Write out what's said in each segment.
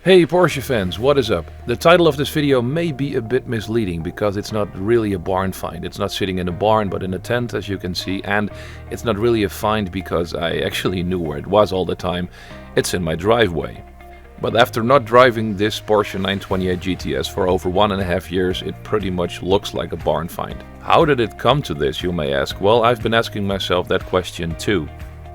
Hey Porsche fans, what is up? The title of this video may be a bit misleading because it's not really a barn find. It's not sitting in a barn but in a tent, as you can see, and it's not really a find because I actually knew where it was all the time. It's in my driveway. But after not driving this Porsche 928 GTS for over 1.5 years, it pretty much looks like a barn find. How did it come to this, you may ask? Well, I've been asking myself that question too.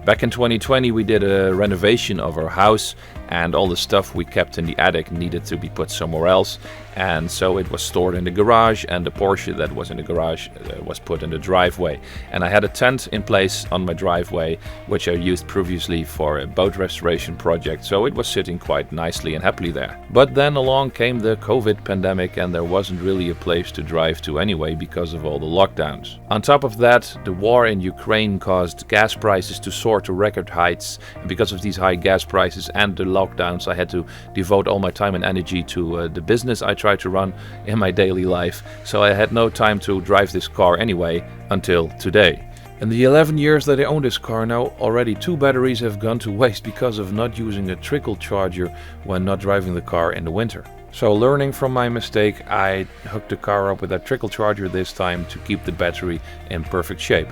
Back in 2020 we did a renovation of our house and all the stuff we kept in the attic needed to be put somewhere else, and so it was stored in the garage, and the Porsche that was in the garage was put in the driveway. And I had a tent in place on my driveway which I used previously for a boat restoration project, so it was sitting quite nicely and happily there. But then along came the COVID pandemic and there wasn't really a place to drive to anyway because of all the lockdowns. On top of that, the war in Ukraine caused gas prices to soar to record heights, and because of these high gas prices and the lockdowns I had to devote all my time and energy to the business I try to run in my daily life, so I had no time to drive this car anyway until today. In the 11 years that I own this car now, already 2 batteries have gone to waste because of not using a trickle charger when not driving the car in the winter. So learning from my mistake, I hooked the car up with a trickle charger this time to keep the battery in perfect shape.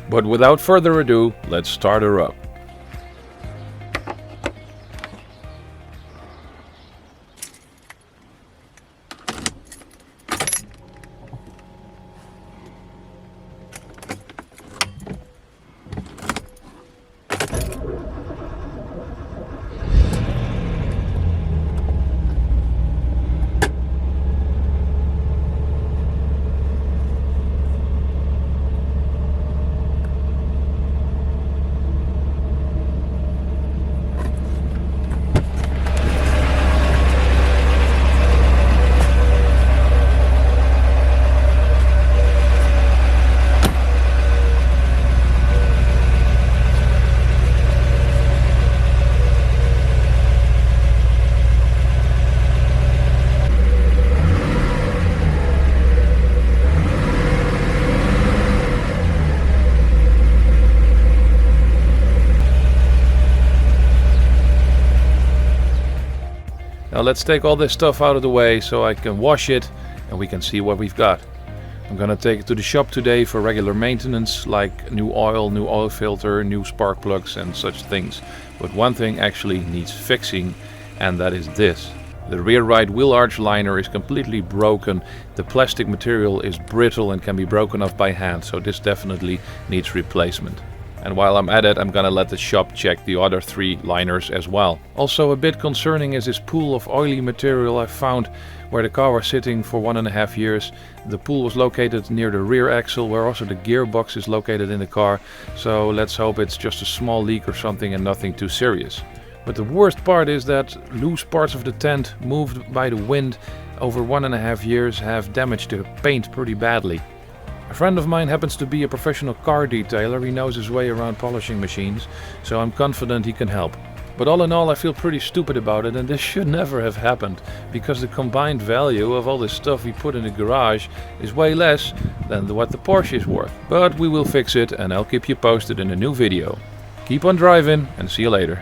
But without further ado, let's start her up. Now let's take all this stuff out of the way so I can wash it and we can see what we've got. I'm gonna take it to the shop today for regular maintenance like new oil filter, new spark plugs and such things. But one thing actually needs fixing, and that is this. The rear right wheel arch liner is completely broken. The plastic material is brittle and can be broken off by hand, so this definitely needs replacement. And while I'm at it, I'm gonna let the shop check the other 3 liners as well. Also a bit concerning is this pool of oily material I found where the car was sitting for 1.5 years. The pool was located near the rear axle where also the gearbox is located in the car. So let's hope it's just a small leak or something and nothing too serious. But the worst part is that loose parts of the tent moved by the wind over 1.5 years have damaged the paint pretty badly. A friend of mine happens to be a professional car detailer. He knows his way around polishing machines, so I'm confident he can help. But all in all, I feel pretty stupid about it, and this should never have happened, because the combined value of all this stuff we put in the garage is way less than what the Porsche is worth. But we will fix it, and I'll keep you posted in a new video. Keep on driving, and see you later.